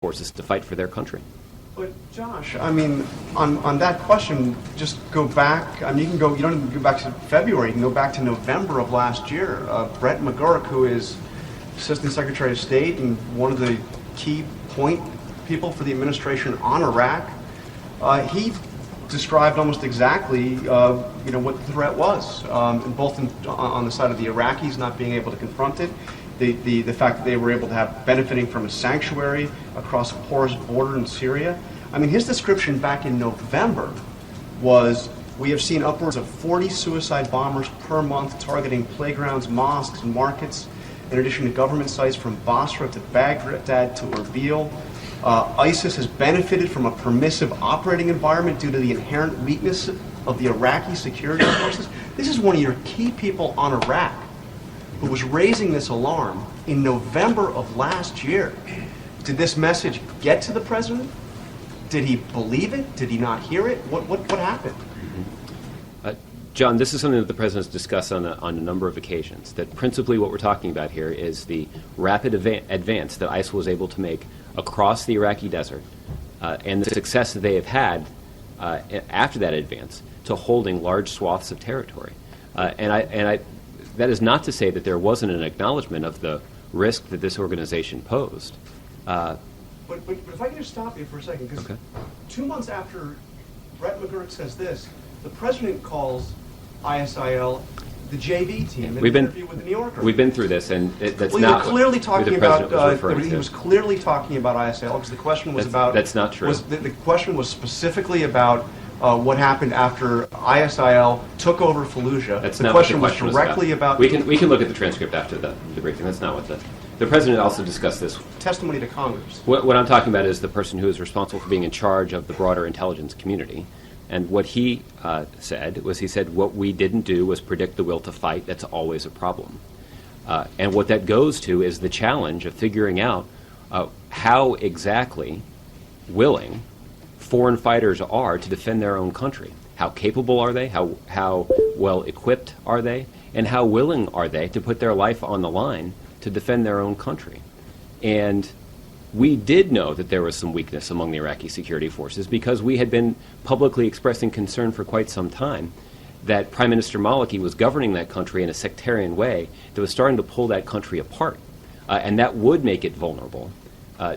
forces to fight for their country. But Josh, I mean, on that question, just go back. I mean, you don't even go back to February. You can go back to November of last year. Brett McGurk, who is Assistant Secretary of State and one of the key point people for the administration on Iraq, he described almost exactly, what the threat was, both on the side of the Iraqis not being able to confront it, the fact that they were able to have benefiting from a sanctuary across a porous border in Syria. I mean, his description back in November was, we have seen upwards of 40 suicide bombers per month targeting playgrounds, mosques, and markets, in addition to government sites from Basra to Baghdad to Erbil. ISIS has benefited from a permissive operating environment due to the inherent weakness of the Iraqi security forces. This is one of your key people on Iraq who was raising this alarm in November of last year. Did this message get to the president? Did he believe it? Did he not hear it? What happened? John, this is something that the president has discussed on a number of occasions, that principally what we're talking about here is the rapid advance that ISIL was able to make across the Iraqi desert and the success that they have had after that advance to holding large swaths of territory. That is not to say that there wasn't an acknowledgement of the risk that this organization posed. But if I can just stop you for a second, because 2 months after Brett McGurk says this, the president calls ISIL the JV team in an interview with the New Yorker. We've been through this, and that's well, not clearly talking about. He was clearly talking about ISIL because the question was about. That's not true. The question was specifically about what happened after ISIL took over Fallujah. The question was directly about. We can look at the transcript after the briefing. That's not what the president also discussed this. Testimony to Congress. What I'm talking about is the person who is responsible for being in charge of the broader intelligence community. And what he said was, what we didn't do was predict the will to fight. That's always a problem. And what that goes to is the challenge of figuring out how exactly willing foreign fighters are to defend their own country. How capable are they? How well equipped are they? And how willing are they to put their life on the line to defend their own country? And we did know that there was some weakness among the Iraqi security forces because we had been publicly expressing concern for quite some time that Prime Minister Maliki was governing that country in a sectarian way that was starting to pull that country apart. And that would make it vulnerable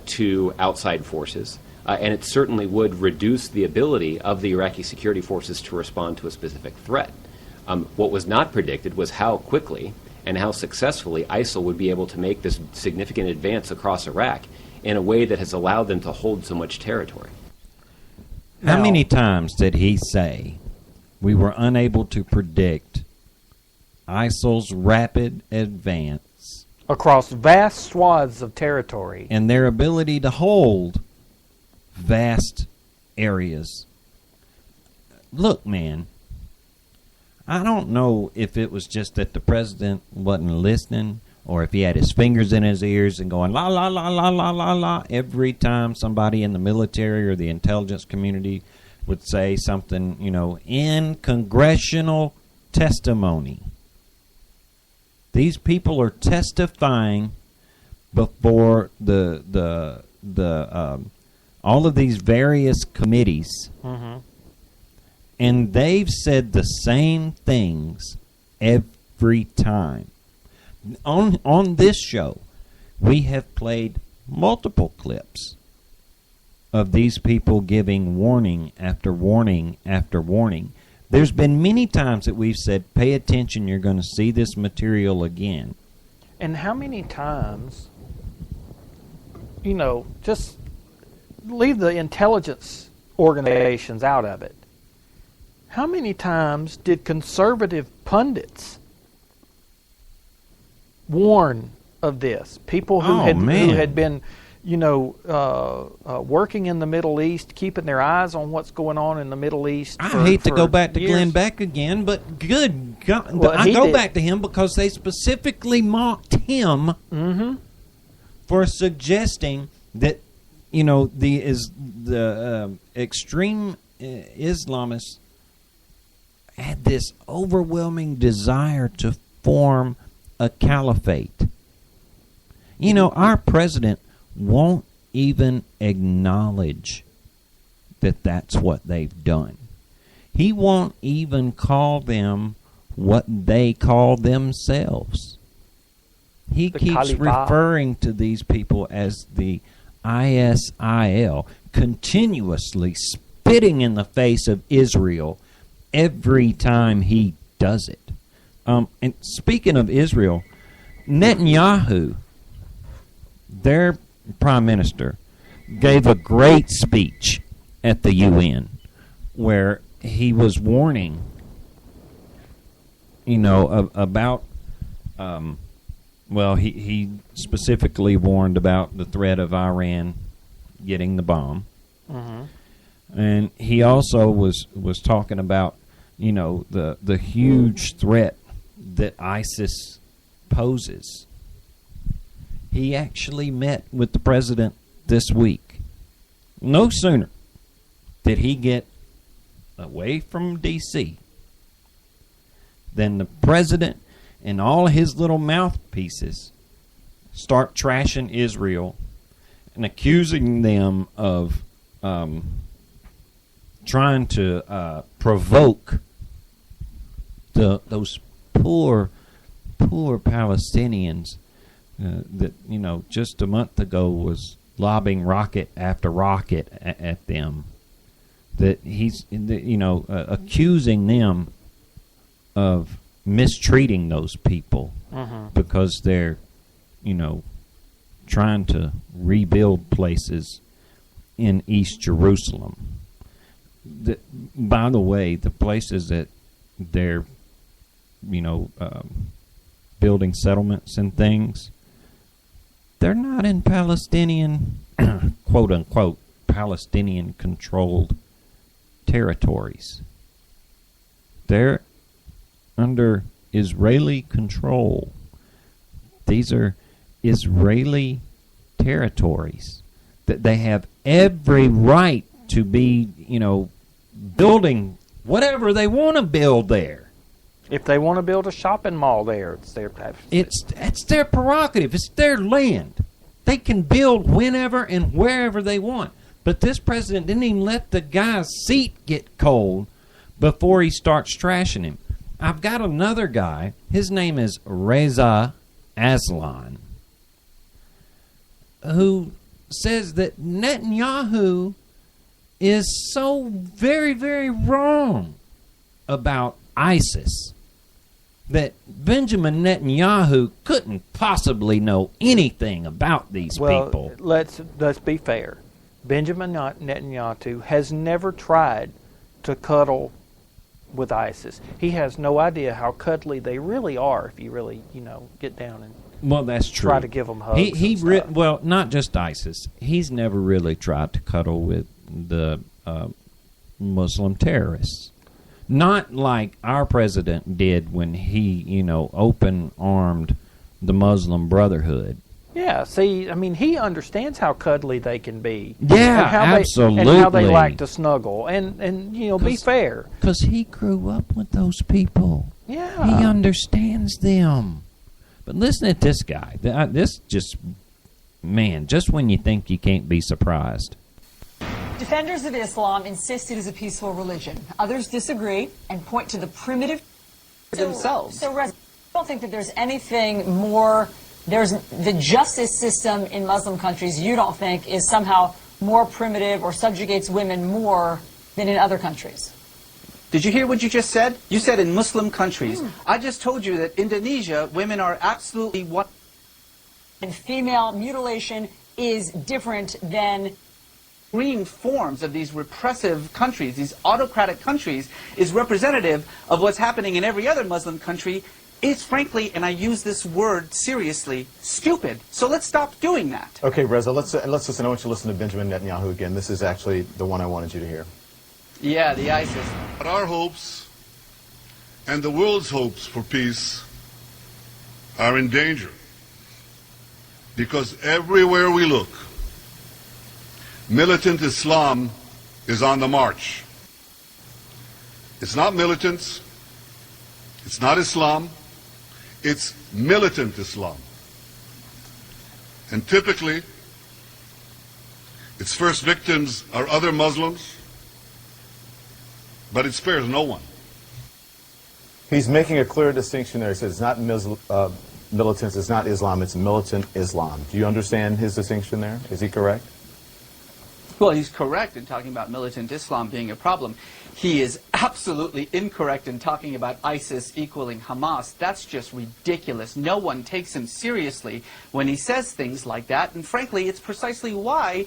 to outside forces. And it certainly would reduce the ability of the Iraqi security forces to respond to a specific threat. What was not predicted was how quickly and how successfully ISIL would be able to make this significant advance across Iraq in a way that has allowed them to hold so much territory. How many times did he say we were unable to predict ISIL's rapid advance across vast swaths of territory and their ability to hold vast areas? Look, man, I don't know if it was just that the president wasn't listening or if he had his fingers in his ears and going la, la, la, la, la, la, la, every time somebody in the military or the intelligence community would say something, in congressional testimony. These people are testifying before the all of these various committees, and they've said the same things every time. On this show, we have played multiple clips of these people giving warning after warning after warning. There's been many times that we've said, pay attention, you're going to see this material again. And how many times, just leave the intelligence organizations out of it. How many times did conservative pundits warn of this? People who had been, working in the Middle East, keeping their eyes on what's going on in the Middle East. I hate to go back to Glenn Beck again, but good God, well, I go back to him because they specifically mocked him for suggesting that the extreme Islamists had this overwhelming desire to form a caliphate. Our president won't even acknowledge that that's what they've done. He won't even call them what they call themselves. He The keeps Khalifah. referring to these people as the ISIL, continuously spitting in the face of Israel every time he does it. And speaking of Israel, Netanyahu, their prime minister, gave a great speech at the UN where he was warning, about, he specifically warned about the threat of Iran getting the bomb. Mm-hmm. And he also was talking about, the huge threat that ISIS poses. He actually met with the president this week. No sooner did he get away from D.C. than the president and all his little mouthpieces start trashing Israel and accusing them of trying to provoke those poor Palestinians that just a month ago was lobbing rocket after rocket at them. That he's accusing them of mistreating those people because they're trying to rebuild places in East Jerusalem. By the way, the places that they're building settlements and things, they're not in Palestinian quote unquote Palestinian controlled territories. They're under Israeli control. These are Israeli territories that they have every right to be, building whatever they want to build there. If they want to build a shopping mall there, it's their It's their prerogative. It's their land. They can build whenever and wherever they want. But this president didn't even let the guy's seat get cold before he starts trashing him. I've got another guy. His name is Reza Aslan, who says that Netanyahu is so very, very wrong about ISIS that Benjamin Netanyahu couldn't possibly know anything about these people. Let's be fair. Benjamin Netanyahu has never tried to cuddle with ISIS. He has no idea how cuddly they really are if you really, get down and that's true. Try to give them hugs. Not just ISIS. He's never really tried to cuddle with the Muslim terrorists. Not like our president did when he, open-armed the Muslim Brotherhood. Yeah, see, he understands how cuddly they can be. Yeah, absolutely. And how they like to snuggle. And be fair. Because he grew up with those people. Yeah. He understands them. But listen at this guy. Just when you think you can't be surprised. Defenders of Islam insist it is a peaceful religion. Others disagree and point to the primitive themselves. So, I don't think that there's anything more. There's the justice system in Muslim countries. You don't think is somehow more primitive or subjugates women more than in other countries? Did you hear what you just said? You said in Muslim countries. I just told you that Indonesia, women are absolutely what? And female mutilation is different than extreme forms of these repressive countries, these autocratic countries, is representative of what's happening in every other Muslim country. It's frankly, and I use this word seriously, stupid. So let's stop doing that. Okay, Reza, let's listen. I want you to listen to Benjamin Netanyahu again. This is actually the one I wanted you to hear. Yeah, the ISIS. But our hopes and the world's hopes for peace are in danger because everywhere we look, militant Islam is on the march. It's not militants. It's not Islam. It's militant Islam. And typically, Its first victims are other Muslims, but it spares no one. He's making a clear distinction there. He says it's not militants, it's not Islam, it's militant Islam. Do you understand his distinction there? Is he correct? Well, he's correct in talking about militant Islam being a problem. He is absolutely incorrect in talking about ISIS equaling Hamas. That's just ridiculous. No one takes him seriously when he says things like that. And frankly, it's precisely why,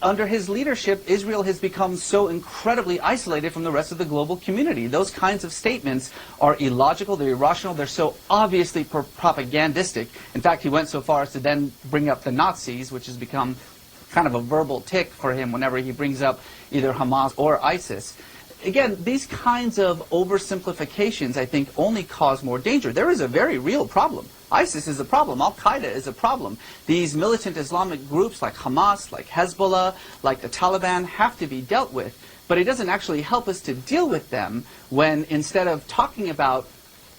under his leadership, Israel has become so incredibly isolated from the rest of the global community. Those kinds of statements are illogical, they're irrational, they're so obviously propagandistic. In fact, he went so far as to then bring up the Nazis, which has become kind of a verbal tick for him whenever he brings up either Hamas or ISIS. Again, these kinds of oversimplifications, I think, only cause more danger. There is a very real problem. ISIS is a problem. Al-Qaeda is a problem. These militant Islamic groups like Hamas, like Hezbollah, like the Taliban have to be dealt with. But it doesn't actually help us to deal with them when instead of talking about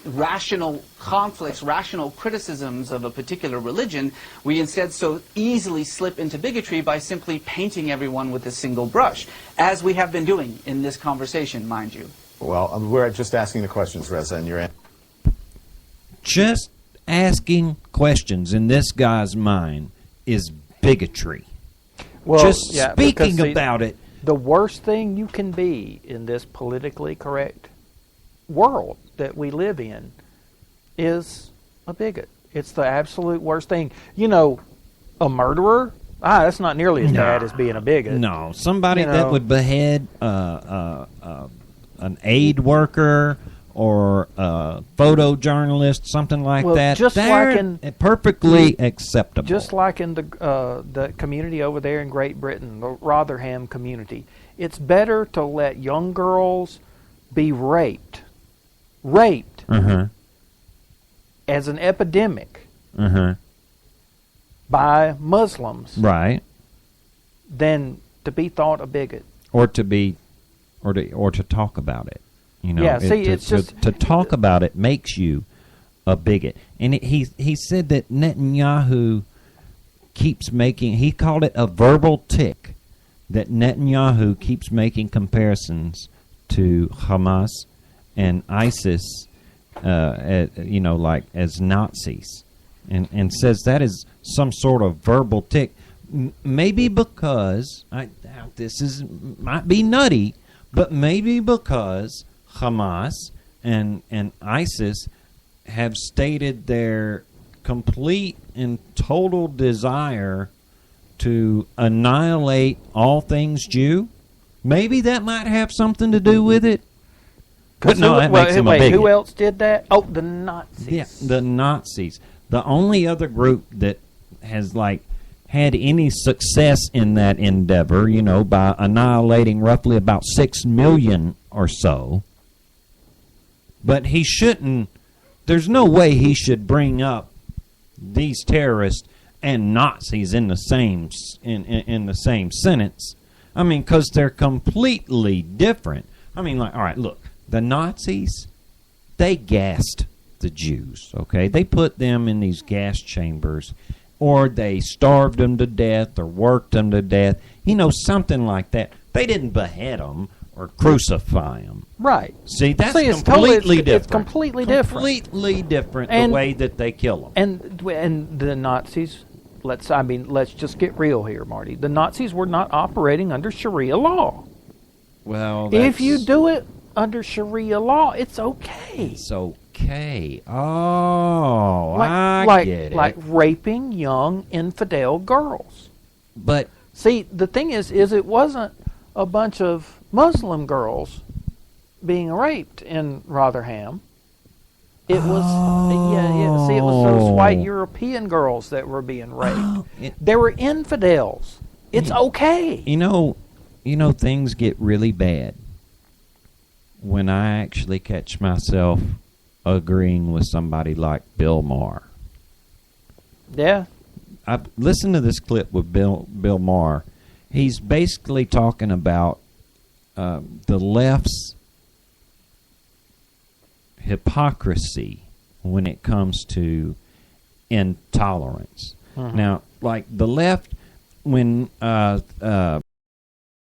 rational conflicts, rational criticisms of a particular religion, we instead so easily slip into bigotry by simply painting everyone with a single brush, as we have been doing in this conversation, mind you. Well, we're just asking the questions, Reza, and you're Just asking questions in this guy's mind is bigotry. Well, Just yeah, speaking because, see, about it. The worst thing you can be in this politically correct world that we live in is a bigot. It's the absolute worst thing. You know, a murderer, that's not nearly as bad as being a bigot. No, somebody that would behead an aid worker or a photojournalist, something like that. Just like in perfectly acceptable. Just like in the community over there in Great Britain, the Rotherham community, it's better to let young girls be raped as an epidemic by Muslims, right, than to be thought a bigot or to talk about it. You know, yeah. See, it's just to talk about it makes you a bigot. And he said that Netanyahu keeps making. He called it a verbal tick. That Netanyahu keeps making comparisons to Hamas and ISIS, like as Nazis, and says that is some sort of verbal tick. Maybe because might be nutty, but maybe because Hamas and ISIS have stated their complete and total desire to annihilate all things Jew. Maybe that might have something to do with it. But no, that makes him a bigot. Who else did that? Oh, the Nazis. Yeah, the Nazis. The only other group that has had any success in that endeavor, by annihilating roughly about 6 million or so. But he shouldn't. There's no way he should bring up these terrorists and Nazis in the same in the same sentence. I mean, because they're completely different. I mean, all right, look. The Nazis, they gassed the Jews, okay? They put them in these gas chambers, or they starved them to death or worked them to death, something like that. They didn't behead them or crucify them. Right. See, that's completely different. It's completely different. Completely different the way that they kill them. And the Nazis, let's just get real here, Marty. The Nazis were not operating under Sharia law. Well, if you do it under Sharia law, it's okay. It's okay. Oh, I get it. Like raping young infidel girls. But see, the thing is it wasn't a bunch of Muslim girls being raped in Rotherham. It was it was those white European girls that were being raped. They were infidels. It's okay. Things get really bad when I actually catch myself agreeing with somebody like Bill Maher. Yeah. I've listened to this clip with Bill Maher. He's basically talking about the left's hypocrisy when it comes to intolerance. Now, like the left when